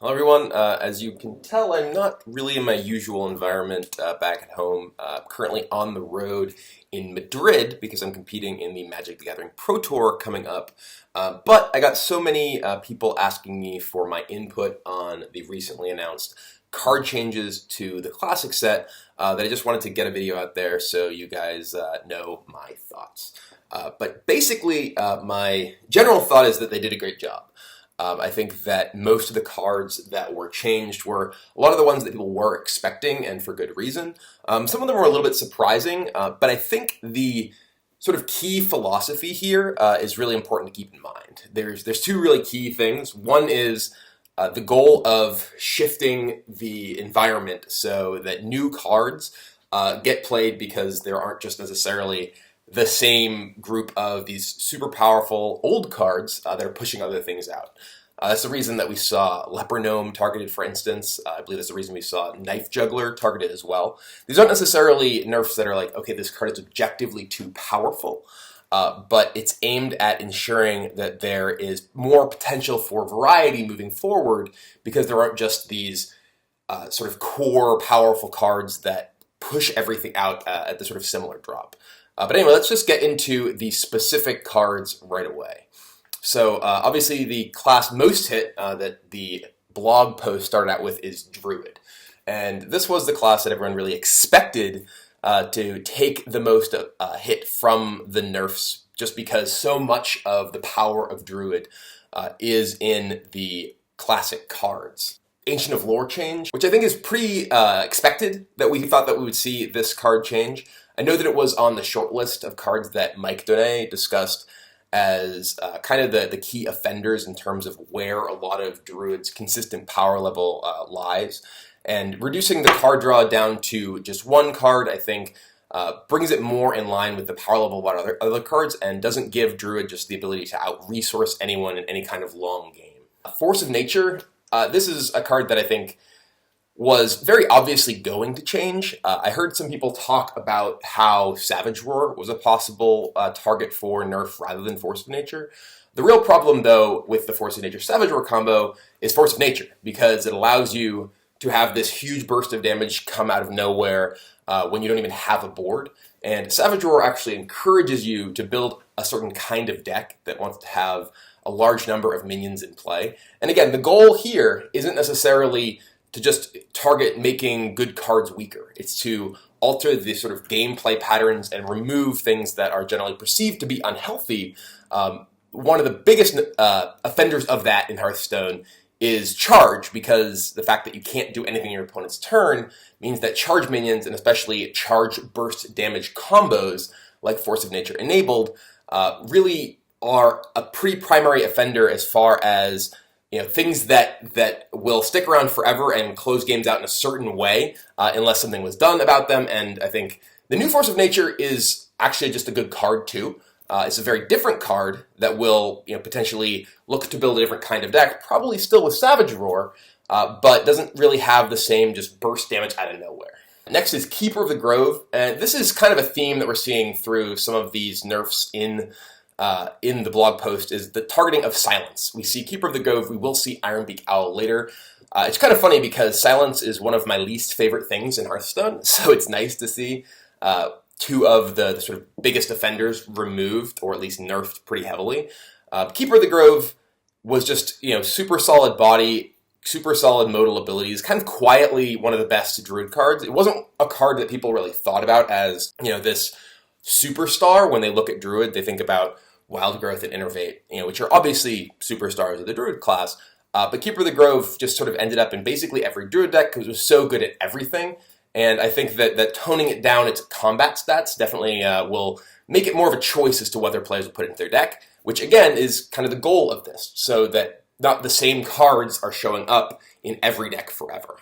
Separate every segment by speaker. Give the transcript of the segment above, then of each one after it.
Speaker 1: Hello everyone, as you can tell, I'm not really in my usual environment back at home. Currently on the road in Madrid because I'm competing in the Magic the Gathering Pro Tour coming up. But I got so many people asking me for my input on the recently announced card changes to the Classic set that I just wanted to get a video out there so you guys know my thoughts. But basically, my general thought is that they did a great job. I think that most of the cards that were changed were a lot of the ones that people were expecting, and for good reason. Some of them were a little bit surprising, but I think the sort of key philosophy here is really important to keep in mind. There's two really key things. One is the goal of shifting the environment so that new cards get played because there aren't just necessarily the same group of these super powerful old cards that are pushing other things out. That's the reason that we saw Leper Gnome targeted, for instance. I believe that's the reason we saw Knife Juggler targeted as well. These aren't necessarily nerfs that are like, okay, this card is objectively too powerful, but it's aimed at ensuring that there is more potential for variety moving forward because there aren't just these sort of core powerful cards that push everything out at the sort of similar drop. But anyway, let's just get into the specific cards right away. So obviously the class most hit that the blog post started out with is Druid. And this was the class that everyone really expected to take the most hit from the nerfs, just because so much of the power of Druid is in the classic cards. Ancient of Lore change, which I think is pretty expected that we thought that we would see this card change. I know that it was on the short list of cards that Mike Donay discussed as kind of the key offenders in terms of where a lot of Druid's consistent power level lies. And reducing the card draw down to just one card, I think, brings it more in line with the power level of other cards and doesn't give Druid just the ability to out-resource anyone in any kind of long game. Force of Nature, this is a card that I think was very obviously going to change. I heard some people talk about how Savage Roar was a possible target for nerf rather than Force of Nature. The real problem, though, with the Force of Nature Savage Roar combo is Force of Nature, because it allows you to have this huge burst of damage come out of nowhere when you don't even have a board. And Savage Roar actually encourages you to build a certain kind of deck that wants to have a large number of minions in play. And again, the goal here isn't necessarily to just target making good cards weaker. It's to alter the sort of gameplay patterns and remove things that are generally perceived to be unhealthy. One of the biggest offenders of that in Hearthstone is charge, because the fact that you can't do anything in your opponent's turn means that charge minions, and especially charge burst damage combos like Force of Nature enabled, really are a pretty primary offender as far as things that will stick around forever and close games out in a certain way unless something was done about them. And I think the new Force of Nature is actually just a good card too. It's a very different card that will potentially look to build a different kind of deck, probably still with Savage Roar, but doesn't really have the same just burst damage out of nowhere. Next is Keeper of the Grove, and this is kind of a theme that we're seeing through some of these nerfs in the blog post, is the targeting of silence. We see Keeper of the Grove, we will see Ironbeak Owl later. It's kind of funny because silence is one of my least favorite things in Hearthstone, so it's nice to see two of the sort of biggest offenders removed, or at least nerfed pretty heavily. Keeper of the Grove was just super solid body, super solid modal abilities, kind of quietly one of the best Druid cards. It wasn't a card that people really thought about as this superstar. When they look at Druid, they think about Wild Growth and Innervate, which are obviously superstars of the Druid class. But Keeper of the Grove just sort of ended up in basically every Druid deck because it was so good at everything. And I think that toning it down its combat stats definitely will make it more of a choice as to whether players will put it in their deck, which again is kind of the goal of this, so that not the same cards are showing up in every deck forever.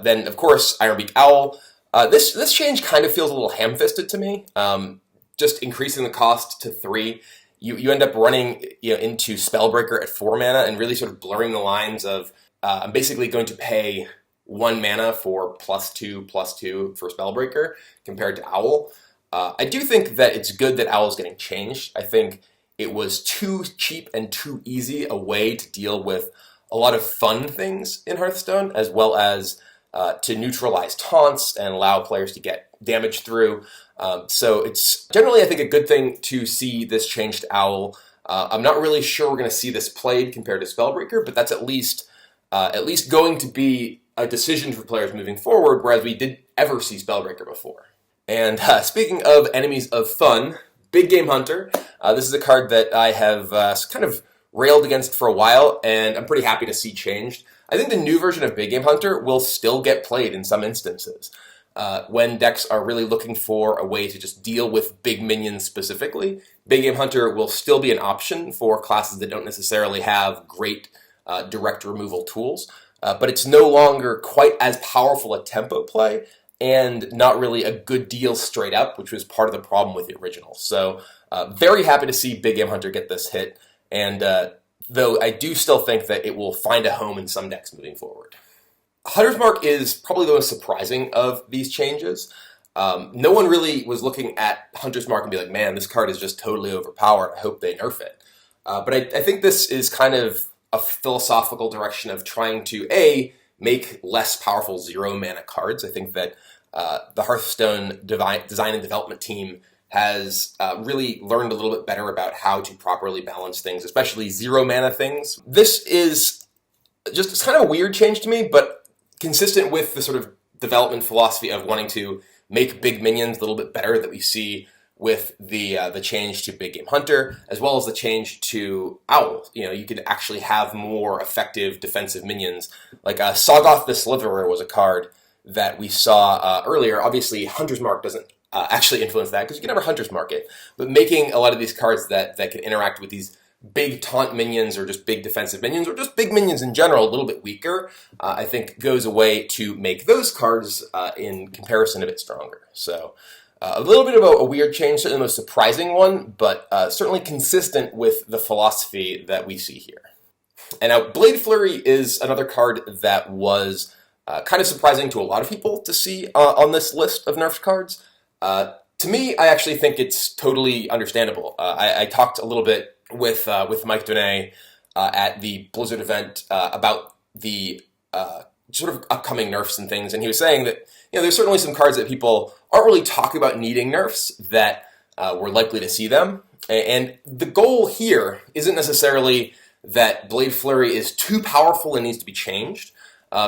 Speaker 1: Then, of course, Ironbeak Owl. This change kind of feels a little ham-fisted to me. Just increasing the cost to 3. You end up running into Spellbreaker at 4 mana and really sort of blurring the lines of I'm basically going to pay 1 mana for +2/+2 for Spellbreaker compared to Owl. I do think that it's good that Owl's getting changed. I think it was too cheap and too easy a way to deal with a lot of fun things in Hearthstone, as well as to neutralize taunts and allow players to get damage through. So it's generally, I think, a good thing to see this change to Owl. I'm not really sure we're going to see this played compared to Spellbreaker, but that's at least going to be a decision for players moving forward, whereas we didn't ever see Spellbreaker before. And speaking of enemies of fun, Big Game Hunter. This is a card that I have kind of railed against for a while, and I'm pretty happy to see changed. I think the new version of Big Game Hunter will still get played in some instances. When decks are really looking for a way to just deal with big minions specifically, Big Game Hunter will still be an option for classes that don't necessarily have great direct removal tools. But it's no longer quite as powerful a tempo play, and not really a good deal straight up, which was part of the problem with the original. So very happy to see Big Game Hunter get this hit, and though I do still think that it will find a home in some decks moving forward. Hunter's Mark is probably the most surprising of these changes. No one really was looking at Hunter's Mark and be like, man, this card is just totally overpowered. I hope they nerf it. But I think this is kind of a philosophical direction of trying to, A, make less powerful 0-mana cards. I think that the Hearthstone design and development team has really learned a little bit better about how to properly balance things, especially 0-mana things. This is just it's kind of a weird change to me, but consistent with the sort of development philosophy of wanting to make big minions a little bit better that we see with the change to Big Game Hunter, as well as the change to Owl. You know, you could actually have more effective defensive minions. Like Soggoth the Slitherer was a card that we saw earlier. Obviously, Hunter's Mark doesn't actually influence that because you can never Hunter's Mark it. But making a lot of these cards that can interact with these big taunt minions or just big defensive minions or just big minions in general a little bit weaker, I think goes a way to make those cards in comparison a bit stronger. So a little bit of a weird change, certainly the most surprising one, but certainly consistent with the philosophy that we see here. And now Blade Flurry is another card that was kind of surprising to a lot of people to see on this list of nerfed cards. To me, I actually think it's totally understandable. I talked a little bit with Mike Donay at the Blizzard event about the sort of upcoming nerfs and things, and he was saying that there's certainly some cards that people aren't really talking about needing nerfs that we're likely to see them. And the goal here isn't necessarily that Blade Flurry is too powerful and needs to be changed,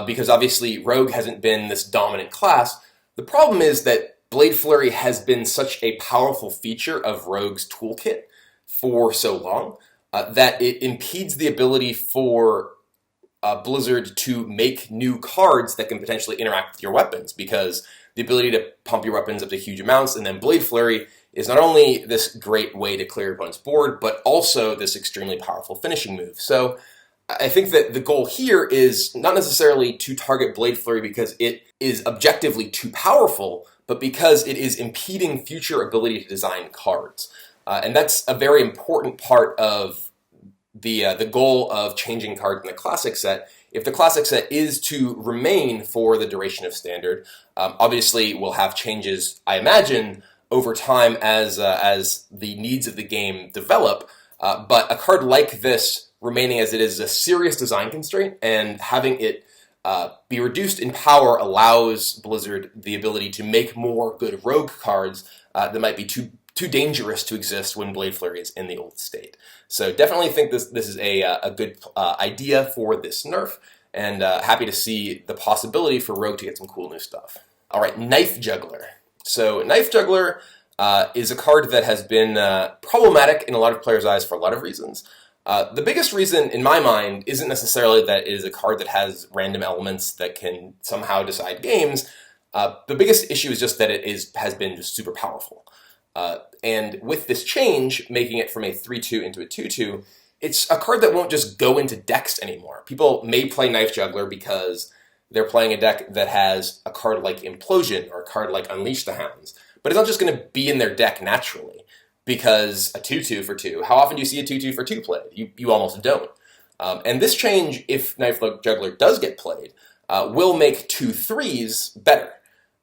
Speaker 1: because obviously Rogue hasn't been this dominant class. The problem is that Blade Flurry has been such a powerful feature of Rogue's toolkit for so long that it impedes the ability for Blizzard to make new cards that can potentially interact with your weapons, because the ability to pump your weapons up to huge amounts, and then Blade Flurry is not only this great way to clear your opponent's board, but also this extremely powerful finishing move. So I think that the goal here is not necessarily to target Blade Flurry because it is objectively too powerful, but because it is impeding future ability to design cards. And that's a very important part of the goal of changing cards in the Classic set. If the Classic set is to remain for the duration of Standard, obviously we'll have changes, I imagine, over time as the needs of the game develop. But a card like this remaining as it is a serious design constraint, and having it be reduced in power allows Blizzard the ability to make more good Rogue cards that might be too dangerous to exist when Blade Flurry is in the old state. So definitely think this is a good idea for this nerf, and happy to see the possibility for Rogue to get some cool new stuff. All right, Knife Juggler. So Knife Juggler is a card that has been problematic in a lot of players' eyes for a lot of reasons. The biggest reason, in my mind, isn't necessarily that it is a card that has random elements that can somehow decide games. The biggest issue is just that it has been just super powerful. And with this change, making it from a 3-2 into a 2-2, it's a card that won't just go into decks anymore. People may play Knife Juggler because they're playing a deck that has a card like Implosion or a card like Unleash the Hounds. But it's not just going to be in their deck naturally, because a 2-2 for 2, how often do you see a 2-2 for 2 played? You almost don't. And this change, if Knife Juggler does get played, will make 2-3s better.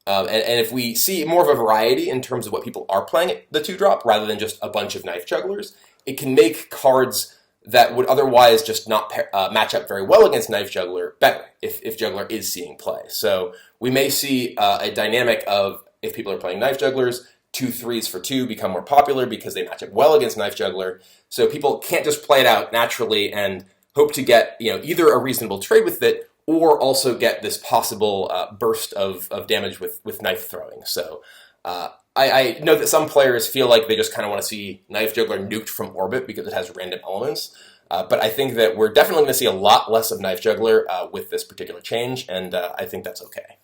Speaker 1: And if we see more of a variety in terms of what people are playing at the 2-drop, rather than just a bunch of Knife Jugglers, it can make cards that would otherwise just not match up very well against Knife Juggler better if Juggler is seeing play. So we may see a dynamic of, if people are playing Knife Jugglers, 2/3s for 2 become more popular because they match up well against Knife Juggler. So people can't just play it out naturally and hope to get either a reasonable trade with it or also get this possible burst of damage with knife throwing. So I know that some players feel like they just kind of want to see Knife Juggler nuked from orbit because it has random elements. But I think that we're definitely going to see a lot less of Knife Juggler with this particular change, and I think that's okay.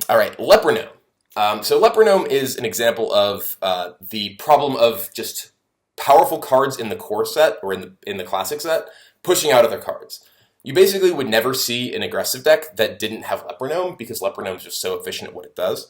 Speaker 1: All right, Leper Gnome. So Leper Gnome is an example of the problem of just powerful cards in the core set or in the classic set pushing out other cards. You basically would never see an aggressive deck that didn't have Leper Gnome because Leper Gnome is just so efficient at what it does.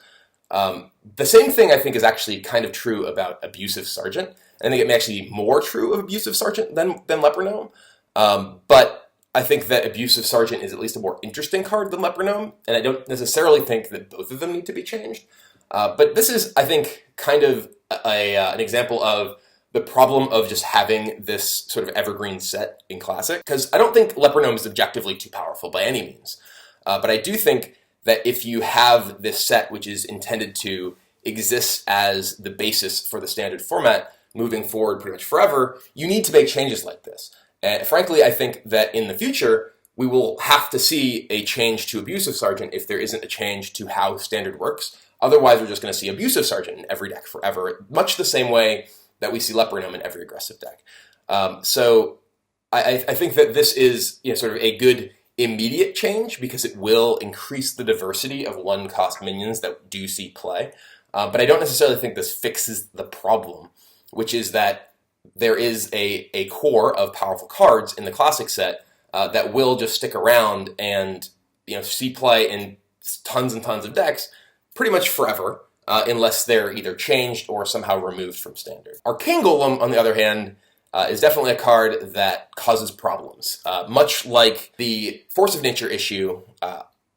Speaker 1: The same thing I think is actually kind of true about Abusive Sergeant. I think it may actually be more true of Abusive Sergeant than Leper Gnome. But I think that Abusive Sergeant is at least a more interesting card than Leper Gnome, and I don't necessarily think that both of them need to be changed. But this is, I think, kind of an example of the problem of just having this sort of evergreen set in Classic, because I don't think Leper Gnome is objectively too powerful by any means. But I do think that if you have this set which is intended to exist as the basis for the standard format moving forward pretty much forever, you need to make changes like this. And frankly, I think that in the future, we will have to see a change to Abusive Sergeant if there isn't a change to how standard works. Otherwise, we're just going to see Abusive Sergeant in every deck forever, much the same way that we see Leper Gnome in every aggressive deck. So I think that this is sort of a good immediate change because it will increase the diversity of one-cost minions that do see play. But I don't necessarily think this fixes the problem, which is that there is a core of powerful cards in the Classic set that will just stick around and see play in tons and tons of decks pretty much forever, unless they're either changed or somehow removed from Standard. Arcane Golem, on the other hand, is definitely a card that causes problems. Much like the Force of Nature issue,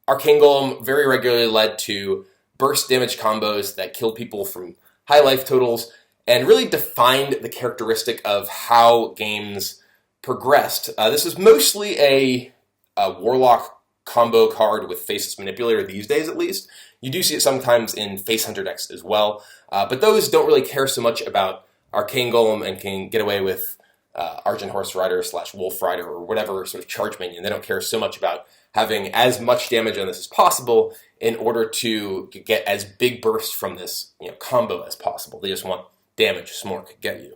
Speaker 1: Arcane Golem very regularly led to burst damage combos that killed people from high life totals and really defined the characteristic of how games progressed. This is mostly a Warlock combo card with Faceless Manipulator these days, at least. You do see it sometimes in Face Hunter decks as well, but those don't really care so much about Arcane Golem and can get away with Argent Horse Rider / Wolf Rider or whatever sort of charge minion. They don't care so much about having as much damage on this as possible in order to get as big bursts from this combo as possible. They just want damage, Smork, get you.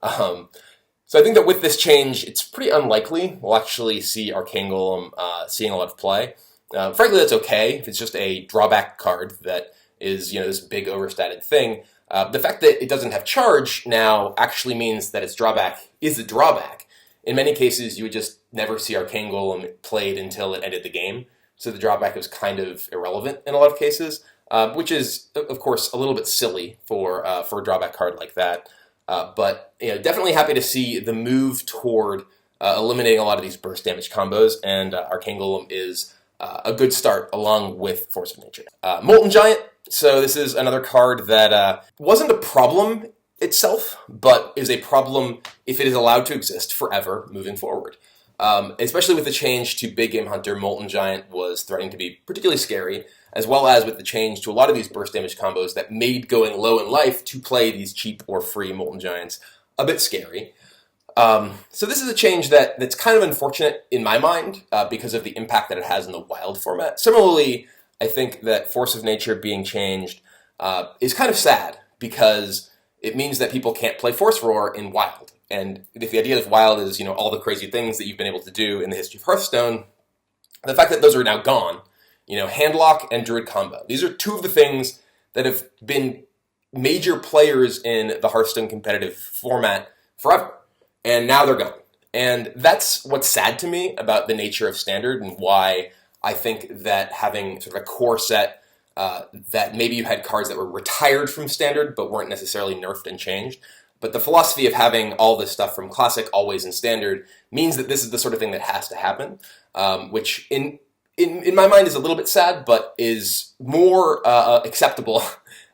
Speaker 1: So I think that with this change, it's pretty unlikely we'll actually see Arcane Golem seeing a lot of play. Frankly, that's okay if it's just a drawback card that is this big overstated thing. The fact that it doesn't have charge now actually means that its drawback is a drawback. In many cases, you would just never see Arcane Golem played until it ended the game, so the drawback is kind of irrelevant in a lot of cases, which is, of course, a little bit silly for a drawback card like that. But definitely happy to see the move toward eliminating a lot of these burst damage combos, and Arcane Golem is a good start along with Force of Nature. Molten Giant. So this is another card that wasn't a problem itself, but is a problem if it is allowed to exist forever moving forward. Especially with the change to Big Game Hunter, Molten Giant was threatening to be particularly scary, as well as with the change to a lot of these burst damage combos that made going low in life to play these cheap or free Molten Giants a bit scary. So this is a change that's kind of unfortunate in my mind because of the impact that it has in the Wild format. Similarly, I think that Force of Nature being changed is kind of sad because it means that people can't play Force Roar in Wild. And if the idea of Wild is, all the crazy things that you've been able to do in the history of Hearthstone, the fact that those are now gone, Handlock and Druid combo. These are two of the things that have been major players in the Hearthstone competitive format forever. And now they're gone. And that's what's sad to me about the nature of Standard and why I think that having sort of a core set that maybe you had cards that were retired from Standard but weren't necessarily nerfed and changed. But the philosophy of having all this stuff from Classic always in Standard means that this is the sort of thing that has to happen, which in my mind is a little bit sad, but is more acceptable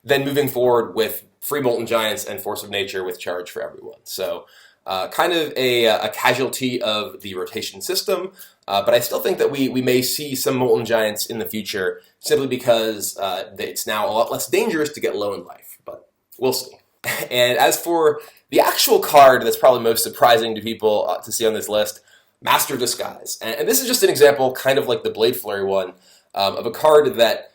Speaker 1: than moving forward with free Molten Giants and Force of Nature with charge for everyone. So kind of a casualty of the rotation system, but I still think that we may see some Molten Giants in the future simply because it's now a lot less dangerous to get low in life, but we'll see. And as for the actual card that's probably most surprising to people to see on this list, Master Disguise. And this is just an example, kind of like the Blade Flurry one, of a card that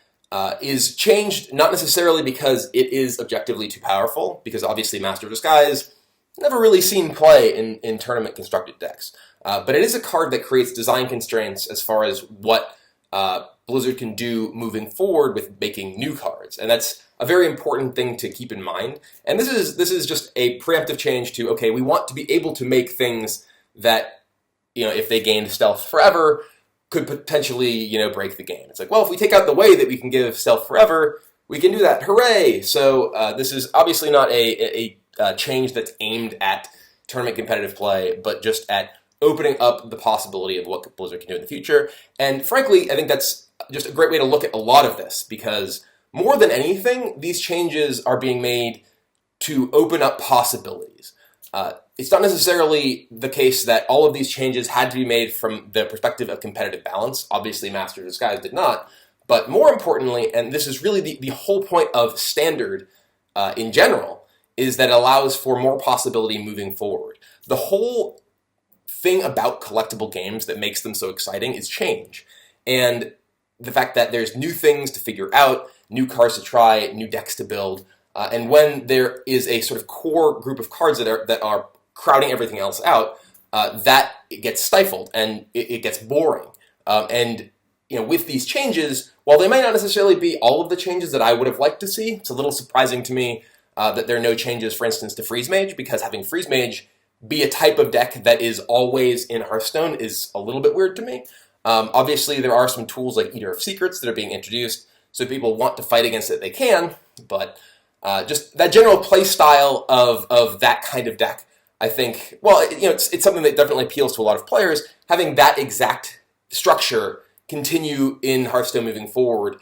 Speaker 1: is changed not necessarily because it is objectively too powerful, because obviously Master Disguise never really seen play in tournament constructed decks. But it is a card that creates design constraints as far as what Blizzard can do moving forward with making new cards. And that's a very important thing to keep in mind. And this is just a preemptive change to, okay, we want to be able to make things that, if they gained stealth forever, could potentially, break the game. It's like, well, if we take out the way that we can give stealth forever, we can do that. Hooray! So this is obviously not a change that's aimed at tournament competitive play, but just at opening up the possibility of what Blizzard can do in the future. And frankly, I think that's just a great way to look at a lot of this, because more than anything, these changes are being made to open up possibilities. It's not necessarily the case that all of these changes had to be made from the perspective of competitive balance. Obviously, Master of Disguise did not. But more importantly, and this is really the whole point of Standard in general, is that it allows for more possibility moving forward. The whole thing about collectible games that makes them so exciting is change. And the fact that there's new things to figure out, new cards to try, new decks to build, and when there is a sort of core group of cards that are crowding everything else out, that it gets stifled and it gets boring. And with these changes, while they might not necessarily be all of the changes that I would have liked to see, it's a little surprising to me that there are no changes, for instance, to Freeze Mage, because having Freeze Mage be a type of deck that is always in Hearthstone is a little bit weird to me. Obviously, there are some tools like Eater of Secrets that are being introduced, so if people want to fight against it, they can, but just that general play style of that kind of deck, I think, well, it's something that definitely appeals to a lot of players. Having that exact structure continue in Hearthstone moving forward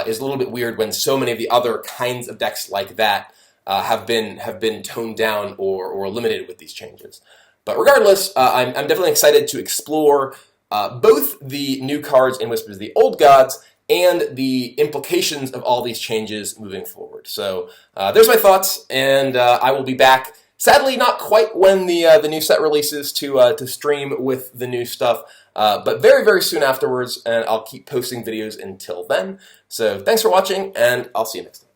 Speaker 1: is a little bit weird when so many of the other kinds of decks like that have been toned down or limited with these changes. But regardless, I'm definitely excited to explore both the new cards in Whispers of the Old Gods and the implications of all these changes moving forward. So there's my thoughts, and I will be back. Sadly, not quite when the new set releases to stream with the new stuff, but very, very soon afterwards, and I'll keep posting videos until then. So thanks for watching, and I'll see you next time.